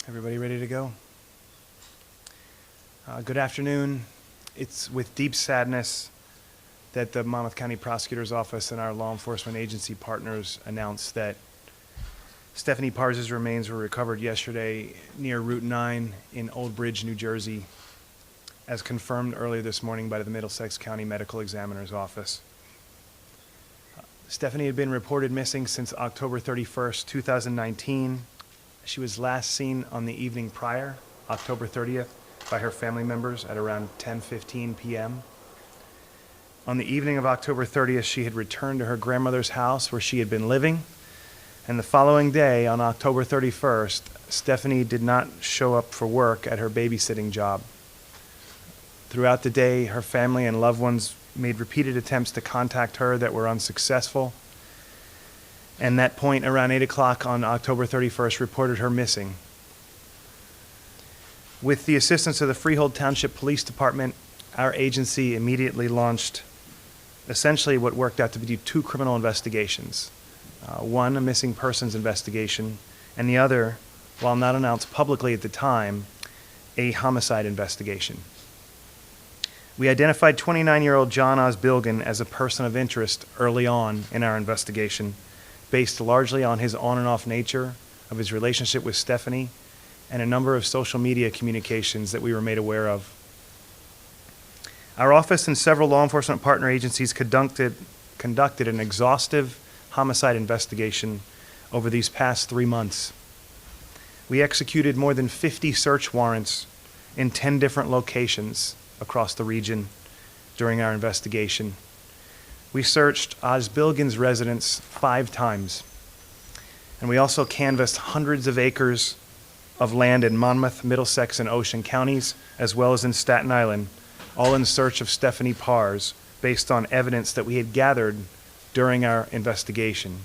Everybody ready to go? Good afternoon. It's with deep sadness that the Monmouth County Prosecutor's Office and our law enforcement agency partners announced that Stephanie Parze's remains were recovered yesterday near Route 9 in Old Bridge, New Jersey, as confirmed earlier this morning by the Middlesex County Medical Examiner's Office. Stephanie had been reported missing since October 31st, 2019. She was last seen on the evening prior, October 30th, by her family members at around 10:15 p.m. On the evening of October 30th, she had returned to her grandmother's house where she had been living, and the following day, on October 31st, Stephanie did not show up for work at her babysitting job. Throughout the day, her family and loved ones made repeated attempts to contact her that were unsuccessful, and that point around 8 o'clock on October 31st reported her missing. With the assistance of the Freehold Township Police Department, our agency immediately launched essentially what worked out to be two criminal investigations. One, a missing persons investigation, and the other, while not announced publicly at the time, a homicide investigation. We identified 29-year-old John Osbilgan as a person of interest early on in our investigation, based largely on his on and off nature of his relationship with Stephanie and a number of social media communications that we were made aware of. Our office and several law enforcement partner agencies conducted an exhaustive homicide investigation over these past 3 months. We executed more than 50 search warrants in 10 different locations across the region during our investigation. We searched Osbilgan's residence 5 times, and we also canvassed hundreds of acres of land in Monmouth, Middlesex, and Ocean counties, as well as in Staten Island, all in search of Stephanie Parze, based on evidence that we had gathered during our investigation.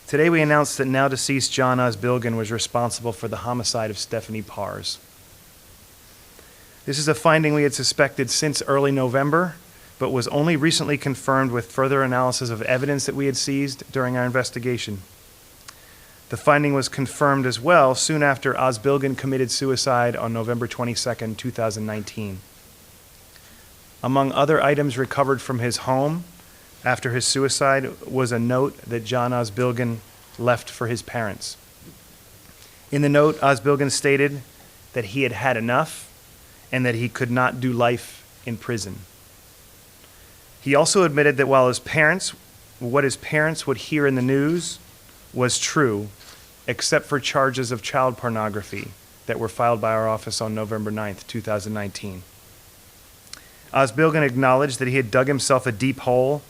Today we announced that now deceased John Osbilgan was responsible for the homicide of Stephanie Parze. This is a finding we had suspected since early November, but was only recently confirmed with further analysis of evidence that we had seized during our investigation. The finding was confirmed as well soon after Osbilgan committed suicide on November 22nd, 2019. Among other items recovered from his home after his suicide was a note that John Osbilgan left for his parents. In the note, Osbilgan stated that he had had enough and that he could not do life in prison. He also admitted that while what his parents would hear in the news was true, except for charges of child pornography that were filed by our office on November 9th, 2019. Osbilgan acknowledged that he had dug himself a deep hole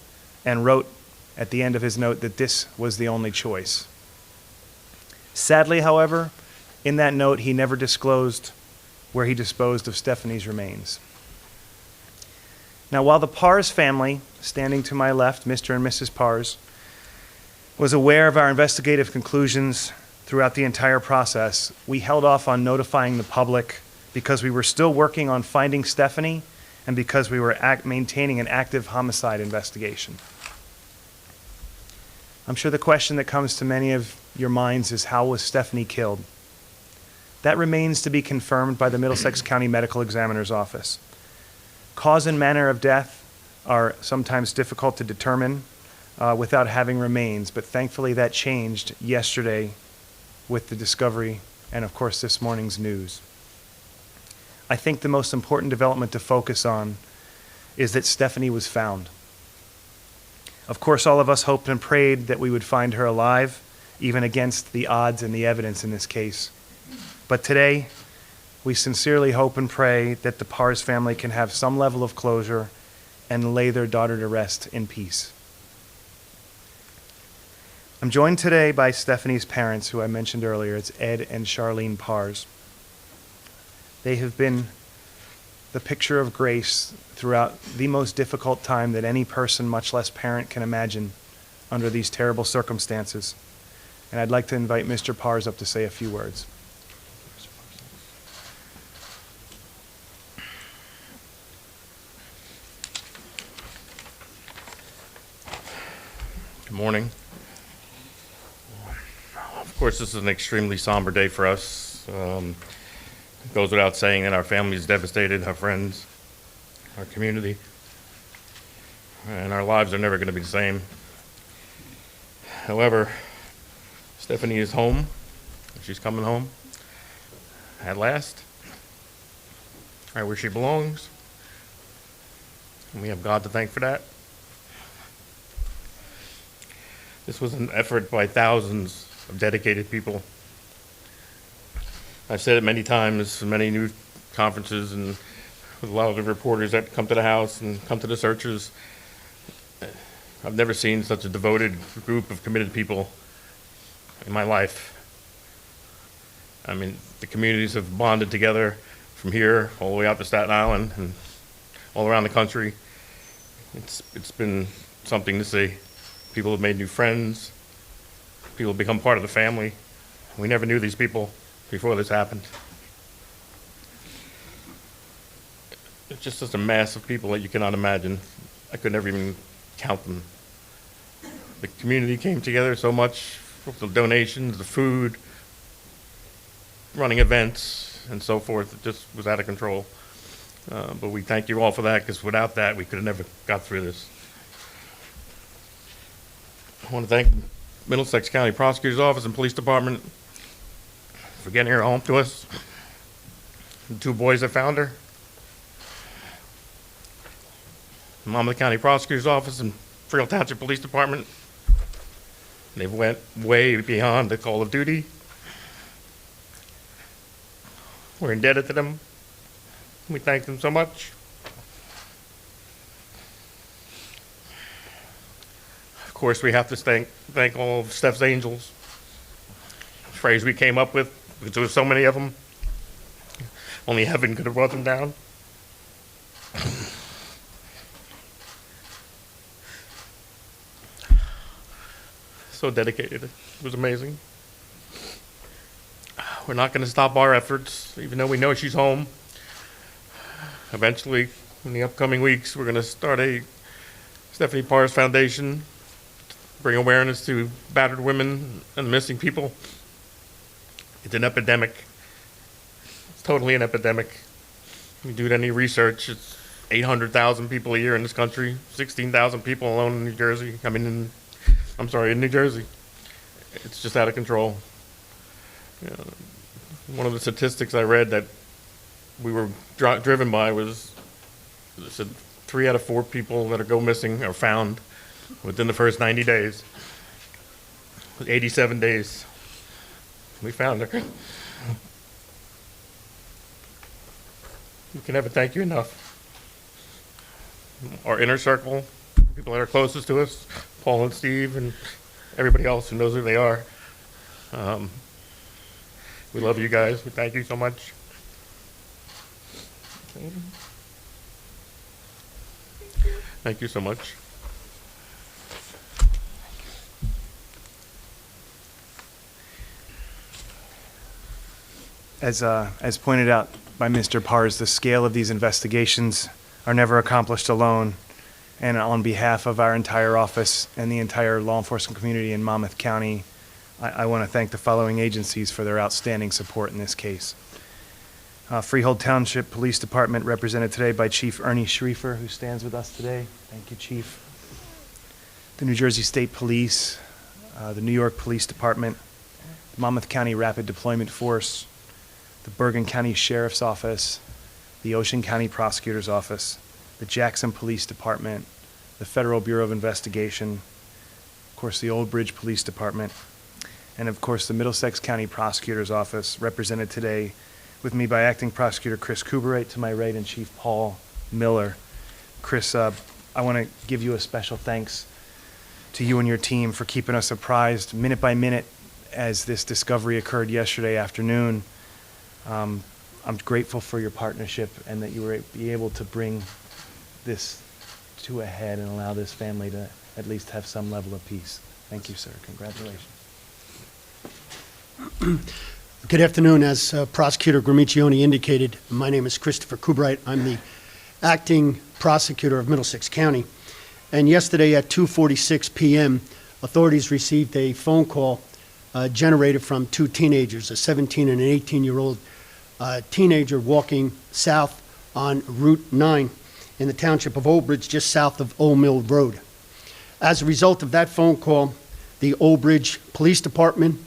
and wrote at the end of his note that this was the only choice. Sadly, however, in that note, he never disclosed where he disposed of Stephanie's remains. Now, while the Parze family, standing to my left, Mr. and Mrs. Parze, was aware of our investigative conclusions throughout the entire process, we held off on notifying the public because we were still working on finding Stephanie and because we were maintaining an active homicide investigation. I'm sure the question that comes to many of your minds is, how was Stephanie killed? That remains to be confirmed by the Middlesex County Medical Examiner's Office. Cause and manner of death are sometimes difficult to determine without having remains, but thankfully that changed yesterday with the discovery and, of course, this morning's news. I think the most important development to focus on is that Stephanie was found. Of course, all of us hoped and prayed that we would find her alive, even against the odds and the evidence in this case. But today, we sincerely hope and pray that the Parze family can have some level of closure and lay their daughter to rest in peace. I'm joined today by Stephanie's parents, who I mentioned earlier. It's Ed and Charlene Parze. They have been the picture of grace throughout the most difficult time that any person, much less parent, can imagine under these terrible circumstances. And I'd like to invite Mr. Parze up to say a few words. Good morning. Of course, this is an extremely somber day for us. It goes without saying that our family is devastated, our friends, our community, and our lives are never going to be the same. However, Stephanie is home. She's coming home at last, right where she belongs. And we have God to thank for that. This was an effort by thousands of dedicated people. I've said it many times in many news conferences and with a lot of the reporters that come to the house and come to the searches. I've never seen such a devoted group of committed people in my life. I mean, the communities have bonded together from here all the way out to Staten Island and all around the country. It's been something to see. People have made new friends. People have become part of the family. We never knew these people before this happened. It's just a mass of people that you cannot imagine. I could never even count them. The community came together so much, the donations, the food, running events, and so forth. It just was out of control. But we thank you all for that, because without that, we could have never got through this. I want to thank Middlesex County Prosecutor's Office and Police Department for getting her home to us. The two boys that found her. The Monmouth County Prosecutor's Office and Freehold Township Police Department. They went way beyond the call of duty. We're indebted to them. We thank them so much. Of course, we have to thank all of Steph's angels. A phrase we came up with, because there were so many of them. Only heaven could have brought them down. So dedicated. It was amazing. We're not going to stop our efforts, even though we know she's home. Eventually, in the upcoming weeks, we're going to start a Stephanie Parze Foundation, bring awareness to battered women and missing people. It's an epidemic. It's totally an epidemic. If you do any research, it's 800,000 people a year in this country, 16,000 people alone in New Jersey. in New Jersey. It's just out of control. One of the statistics I read that we were driven by was, it said 3 out of 4 people that go missing are found within the first 90 days. 87 days. We found her. We can never thank you enough. Our inner circle, people that are closest to us, Paul and Steve and everybody else who knows who they are. We love you guys. We thank you so much. Thank you so much. As pointed out by Mr. Parze, the scale of these investigations are never accomplished alone. And on behalf of our entire office and the entire law enforcement community in Monmouth County, I want to thank the following agencies for their outstanding support in this case. Freehold Township Police Department, represented today by Chief Ernie Schriefer, who stands with us today. Thank you, Chief. The New Jersey State Police, the New York Police Department, the Monmouth County Rapid Deployment Force, the Bergen County Sheriff's Office, the Ocean County Prosecutor's Office, the Jackson Police Department, the Federal Bureau of Investigation, of course, the Old Bridge Police Department, and of course, the Middlesex County Prosecutor's Office, represented today with me by Acting Prosecutor Chris Kuberite to my right and Chief Paul Miller. Chris, I want to give you a special thanks to you and your team for keeping us apprised minute by minute as this discovery occurred yesterday afternoon. I'm grateful for your partnership and that you were able to bring this to a head and allow this family to at least have some level of peace. Thank you, sir. Congratulations. Good afternoon. As Prosecutor Gramiccioni indicated, my name is Christopher Kubright. I'm the acting prosecutor of Middlesex County. And yesterday at 2:46 p.m., authorities received a phone call generated from two teenagers, a 17 and an 18-year-old teenager walking south on Route 9 in the township of Old Bridge, just south of Old Mill Road. As a result of that phone call, the Old Bridge Police Department,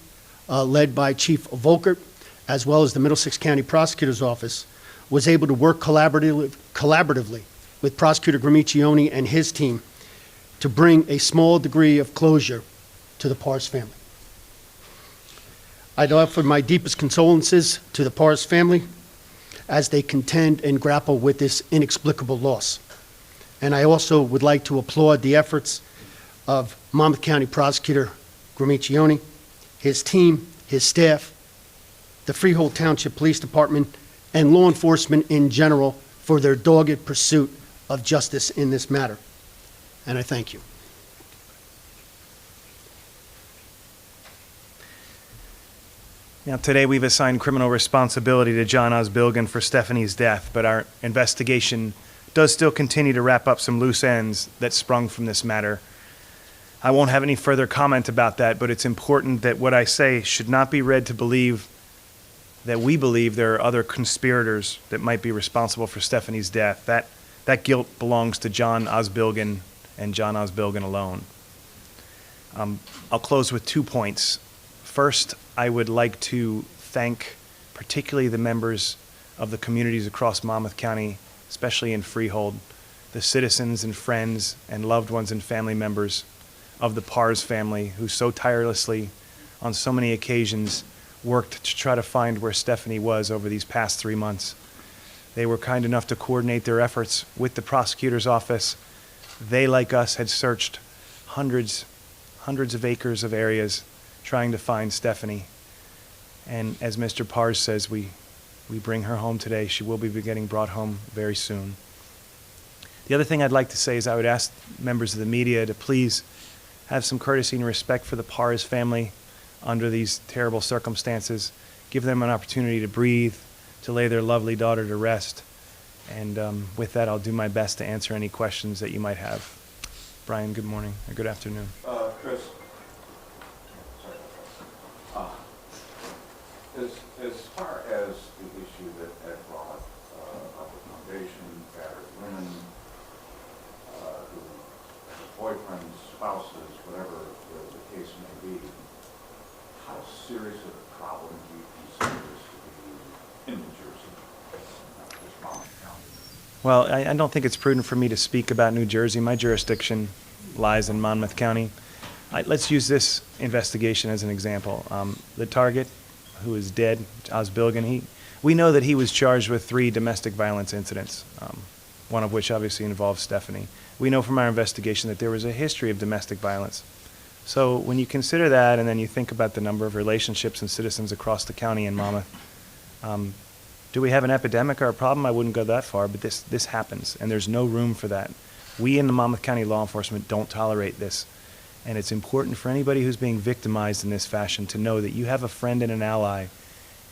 led by Chief Volkert, as well as the Middlesex County Prosecutor's Office, was able to work collaboratively with Prosecutor Gramiccioni and his team to bring a small degree of closure to the Parze family. I'd offer my deepest condolences to the Parze family as they contend and grapple with this inexplicable loss. And I also would like to applaud the efforts of Monmouth County Prosecutor Gramiccioni, his team, his staff, the Freehold Township Police Department, and law enforcement in general for their dogged pursuit of justice in this matter. And I thank you. Now, today we've assigned criminal responsibility to John Osbilgan for Stephanie's death, but our investigation does still continue to wrap up some loose ends that sprung from this matter. I won't have any further comment about that, but it's important that what I say should not be read to believe that we believe there are other conspirators that might be responsible for Stephanie's death. That guilt belongs to John Osbilgan and John Osbilgan alone. I'll close with 2 points. First, I would like to thank particularly the members of the communities across Monmouth County, especially in Freehold, the citizens and friends and loved ones and family members of the Parze family who so tirelessly, on so many occasions, worked to try to find where Stephanie was over these past 3 months. They were kind enough to coordinate their efforts with the prosecutor's office. They, like us, had searched hundreds of acres of areas trying to find Stephanie. And as Mr. Parze says, we bring her home today. She will be getting brought home very soon. The other thing I'd like to say is I would ask members of the media to please have some courtesy and respect for the Parze family under these terrible circumstances. Give them an opportunity to breathe, to lay their lovely daughter to rest. And with that, I'll do my best to answer any questions that you might have. Brian, good morning, or good afternoon. Chris, as far as the issue that Ed brought of the foundation, battered women, who boyfriends, spouses, whatever the case may be, how serious of a problem do you consider this to be in New Jersey, not just Monmouth County? Well, I don't think it's prudent for me to speak about New Jersey. My jurisdiction lies in Monmouth County. Let's use this investigation as an example. The target, who is dead, Osbilgan, we know that he was charged with 3 domestic violence incidents, one of which obviously involves Stephanie. We know from our investigation that there was a history of domestic violence. So when you consider that and then you think about the number of relationships and citizens across the county and Monmouth, do we have an epidemic or a problem? I wouldn't go that far, but this happens, and there's no room for that. We in the Monmouth County law enforcement don't tolerate this. And it's important for anybody who's being victimized in this fashion to know that you have a friend and an ally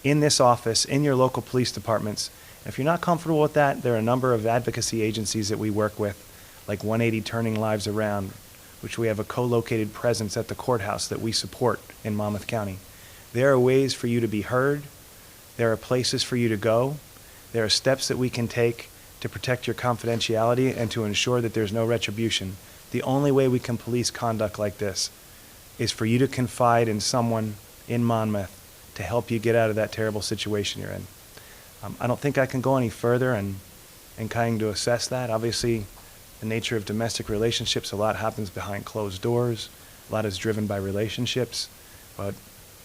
in this office, in your local police departments. If you're not comfortable with that, there are a number of advocacy agencies that we work with, like 180 Turning Lives Around, which we have a co-located presence at the courthouse that we support in Monmouth County. There are ways for you to be heard. There are places for you to go. There are steps that we can take to protect your confidentiality and to ensure that there's no retribution. The only way we can police conduct like this is for you to confide in someone in Monmouth to help you get out of that terrible situation you're in. I don't think I can go any further in kind to assess that. Obviously, the nature of domestic relationships, a lot happens behind closed doors. A lot is driven by relationships. But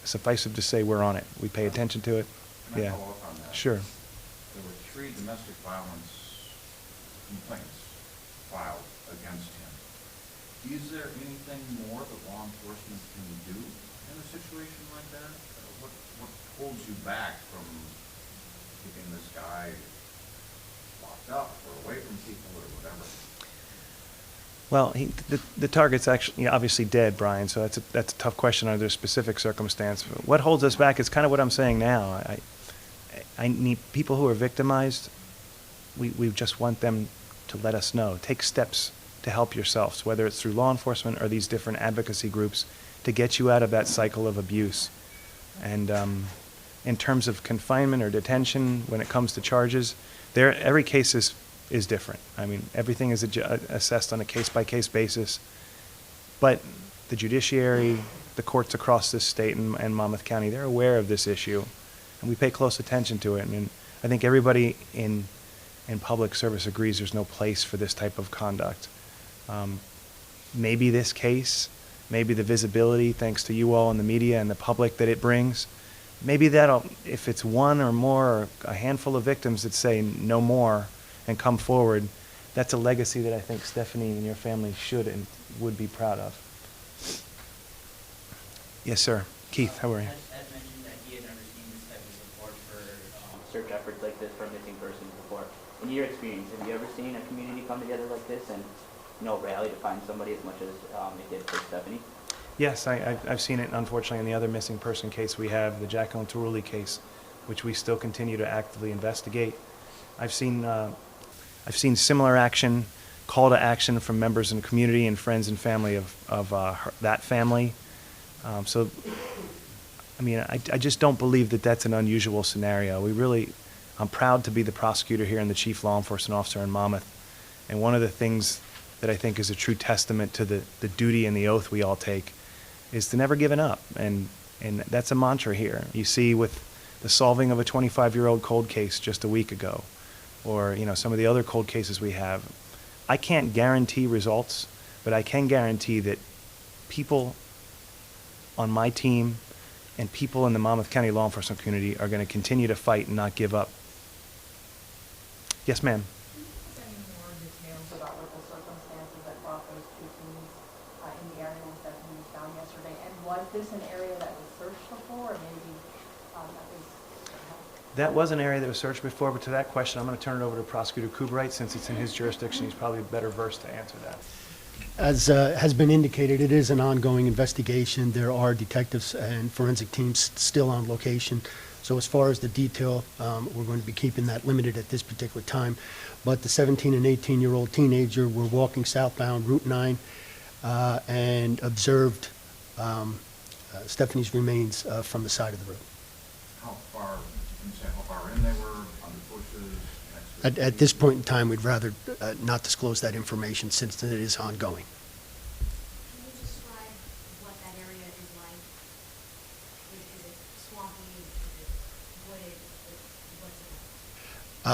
suffice it to say, we're on it. We pay attention to it. Can I Yeah. follow up on that? Sure. There were 3 domestic violence complaints filed against him. Is there anything more that law enforcement can do in a situation like that? What holds you back from keeping this guy locked up or away from people or whatever? Well, the target's actually obviously dead, Brian, so that's a tough question under a specific circumstance. What holds us back is kind of what I'm saying now. I need people who are victimized, we just want them to let us know. Take steps to help yourselves, whether it's through law enforcement or these different advocacy groups. to get you out of that cycle of abuse. And in terms of confinement or detention, when it comes to charges, every case is different. I mean, everything is assessed on a case-by-case basis. But the judiciary, the courts across this state and Monmouth County, they're aware of this issue, and we pay close attention to it. And I think everybody in public service agrees there's no place for this type of conduct. Maybe this case, maybe the visibility, thanks to you all and the media and the public that it brings, maybe that'll, if it's one or more, or a handful of victims that say no more and come forward, that's a legacy that I think Stephanie and your family should and would be proud of. Yes, sir. Keith, how are you? As mentioned, that he had never seen this type of support for search efforts like this for a missing person before. In your experience, have you ever seen a community come together like this and, rally to find somebody as much as it did for Stephanie? Yes, I've seen it, unfortunately, in the other missing person case we have, the Jacqueline Turuli case, which we still continue to actively investigate. I've seen similar action, call to action from members in the community and friends and family of that family. So, I mean, I just don't believe that that's an unusual scenario. I'm proud to be the prosecutor here and the chief law enforcement officer in Monmouth. And one of the things that I think is a true testament to the duty and the oath we all take is to never giving up. And that's a mantra here. You see with the solving of a 25-year-old cold case just a week ago, or some of the other cold cases we have. I can't guarantee results, but I can guarantee that people on my team and people in the Monmouth County law enforcement community are going to continue to fight and not give up. Yes, ma'am. Any more details about what the circumstances that brought those two teams in the area when Stephanie was found yesterday? And was this an area that was searched before, or maybe That was an area that was searched before, but to that question, I'm going to turn it over to Prosecutor Kubright, since it's in his jurisdiction. He's probably better versed to answer that. As has been indicated, it is an ongoing investigation. There are detectives and forensic teams still on location. So as far as the detail, we're going to be keeping that limited at this particular time. But the 17 and 18-year-old teenager were walking southbound Route 9 and observed Stephanie's remains from the side of the road. How far, can you say how far in they were, under bushes? Next to At this point in time, we'd rather not disclose that information since it is ongoing. Can you describe what that area is like? Is it swampy? Is it wooded? What's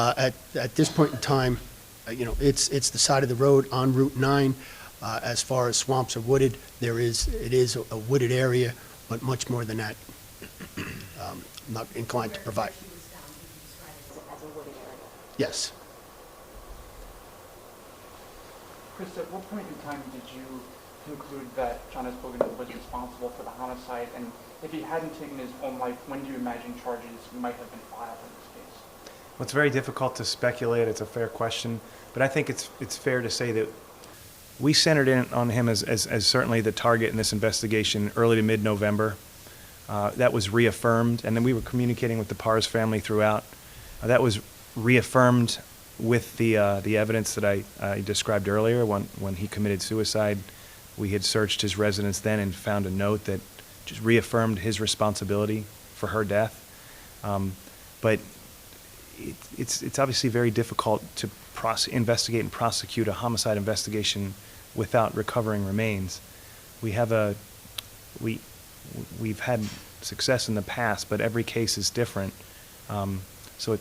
it like? At this point in time, it's the side of the road on Route 9. As far as swamps or wooded, it is a wooded area, but much more than that, I'm not inclined to provide. Where she was found, you can describe it as a wooded area. Yes. Chris, at what point in time did you conclude that John S. Bogan was responsible for the homicide? And if he hadn't taken his own life, when do you imagine charges might have been filed in this case? Well, it's very difficult to speculate. It's a fair question. But I think it's fair to say that we centered in on him as certainly the target in this investigation early to mid-November. That was reaffirmed. And then we were communicating with the Parze family throughout. That was reaffirmed with the evidence that I described earlier. When he committed suicide, we had searched his residence then and found a note that just reaffirmed his responsibility for her death. But it's obviously very difficult to investigate and prosecute a homicide investigation without recovering remains. We've had success in the past, but every case is different. So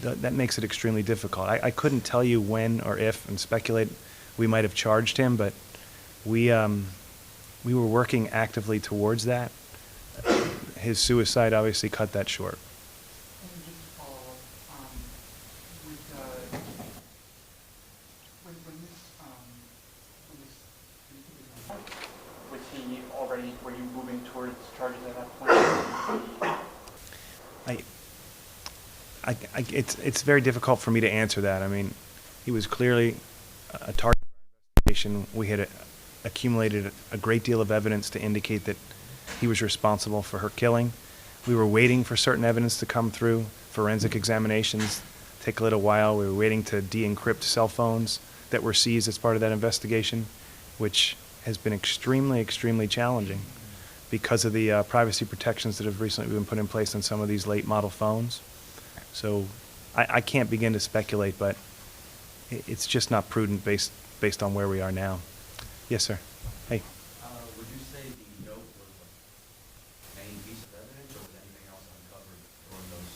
that makes it extremely difficult. I couldn't tell you when or if, and speculate we might have charged him, but we were working actively towards that. His suicide obviously cut that short. And just to follow up, was he already, were you moving towards charges at that point? It's very difficult for me to answer that. I mean, he was clearly a target of our investigation. We had accumulated a great deal of evidence to indicate that he was responsible for her killing. We were waiting for certain evidence to come through. Forensic examinations take a little while. We were waiting to de-encrypt cell phones that were seized as part of that investigation, which has been extremely, extremely challenging. because of the privacy protections that have recently been put in place on some of these late model phones. So I can't begin to speculate, but it's just not prudent based on where we are now. Yes, sir. Hey. Would you say the note was the main piece of evidence, or was anything else uncovered during those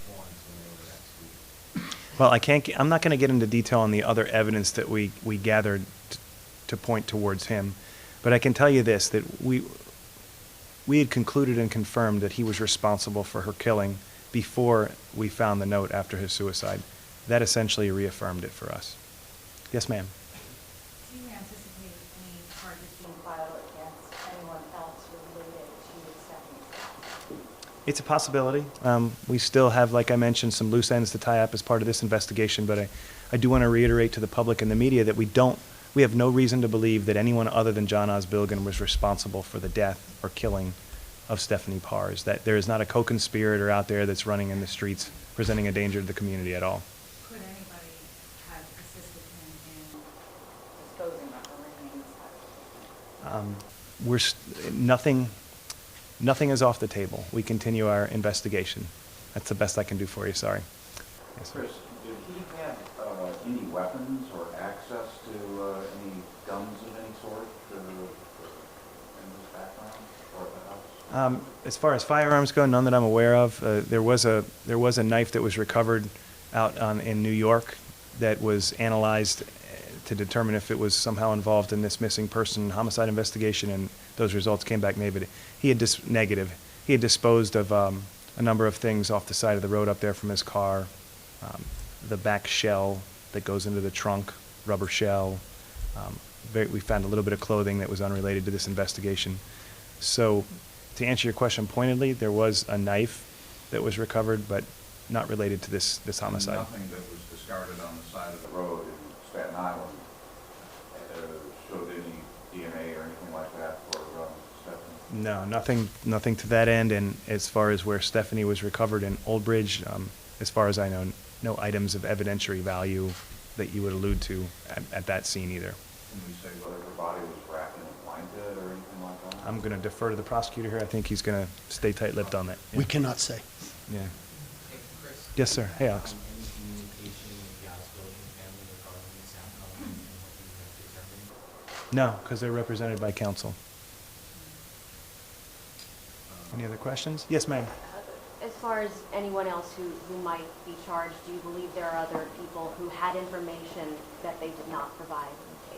warrants when they were executed? Well, I'm not going to get into detail on the other evidence that we gathered to point towards him, but I can tell you this, that we had concluded and confirmed that he was responsible for her killing before we found the note after his suicide. That essentially reaffirmed it for us. Yes, ma'am. Do you anticipate any charges being Filed against anyone else related to Stephanie's death? It's a possibility. We still have, like I mentioned, some loose ends to tie up as part of this investigation, but I do want to reiterate to the public and the media that we have no reason to believe that anyone other than John Osbilligan was responsible for the death or killing of Stephanie Parze, that there is not a co-conspirator out there that's running in the streets presenting a danger to the community at all. Could anybody have assisted him Disposing of her remains. Nothing is off the table. We continue our investigation. That's the best I can do for you, sorry. Yes, sir. Chris, did he have any weapons or access to any guns of any sort in his background or at the house? As far as firearms go, none that I'm aware of. There was a knife that was recovered out in New York that was analyzed to determine if it was somehow involved in this missing person homicide investigation, and those results came back negative. He had disposed of a number of things off the side of the road up there from his car. The back shell that goes into the trunk, rubber shell. We found a little bit of clothing that was unrelated to this investigation. So, to answer your question pointedly, there was a knife that was recovered, but not related to this homicide. Nothing that was discarded on the side of the road in Staten Island showed any DNA or anything like that for Stephanie? No, nothing to that end. And as far as where Stephanie was recovered in Old Bridge, as far as I know, no items of evidentiary value that you would allude to at that scene either. Can we say whether her body was wrapped in a blanket or anything like that? I'm going to defer to the prosecutor here. I think he's going to stay tight-lipped on that. Yeah. We cannot say. Yeah. Hey, Chris? Yes, sir. Hey, Alex. Any communication with the Osbilligan family regarding this outcome and what you have determined? No, because they're represented by counsel. Any other questions? Yes, ma'am. As far as anyone else who might be charged, do you believe there are other people who had information that they did not provide in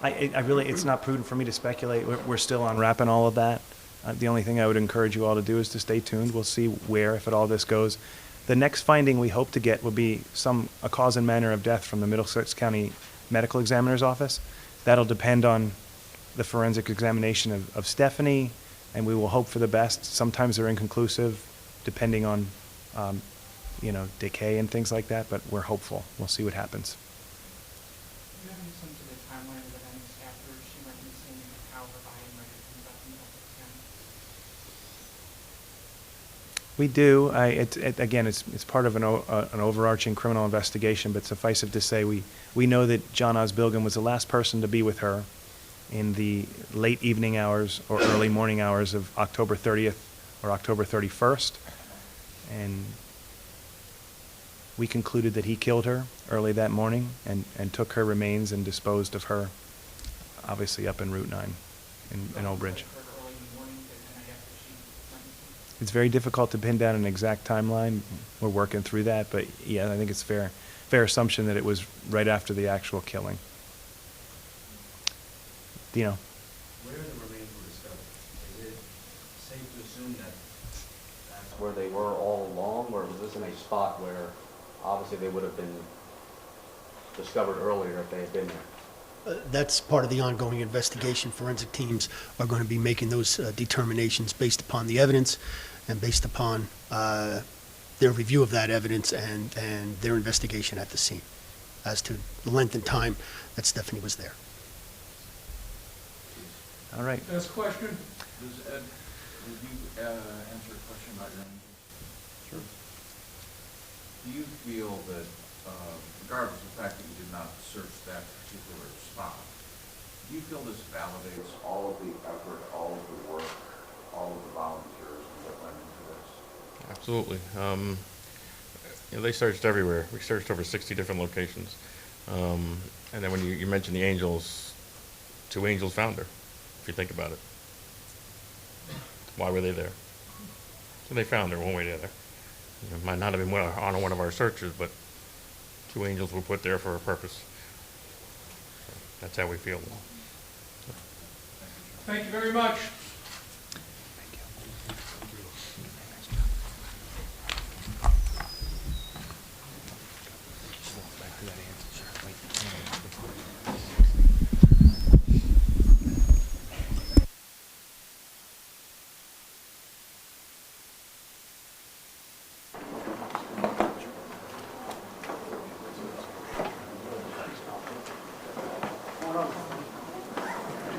the case? I really, it's not prudent for me to speculate. We're still unwrapping all of that. The only thing I would encourage you all to do is to stay tuned. We'll see where, if at all, this goes. The next finding we hope to get will be a cause and manner of death from the Middlesex County Medical Examiner's Office. That'll depend on the forensic examination of Stephanie, and we will hope for the best. Sometimes they're inconclusive, depending on, decay and things like that, but we're hopeful. We'll see what happens. Do you have any sense of the timeline of events after she went missing and how her body might have ended up in Middlesex County? We do. Again, it's part of an overarching criminal investigation, but suffice it to say, we know that John Osbilligan was the last person to be with her in the late evening hours or early morning hours of October 30th or October 31st. And we concluded that he killed her early that morning and took her remains and disposed of her, obviously up in Route 9 in Old Bridge. It's very difficult to pin down an exact timeline. We're working through that, but yeah, I think it's fair assumption that it was right after the actual killing. Dino? Where the remains were discovered, is it safe to assume that that's where they were all along, or was this in a spot where obviously they would have been discovered earlier if they had been there? That's part of the ongoing investigation. Forensic teams are going to be making those determinations based upon the evidence and based upon their review of that evidence and their investigation at the scene as to the length and time that Stephanie was there. All right. Last question. Ed, would you answer a question about your own? Sure. Do you feel that, regardless of the fact that you did not search that particular spot, do you feel this validates all of the effort, all of the work, all of the volunteers that went into this? Absolutely. They searched everywhere. We searched over 60 different locations. And then when you mentioned the angels, 2 angels found her, if you think about it. Why were they there? So they found her one way or the other. It might not have been on one of our searches, but 2 angels were put there for a purpose. So that's how we feel. Thank you very much.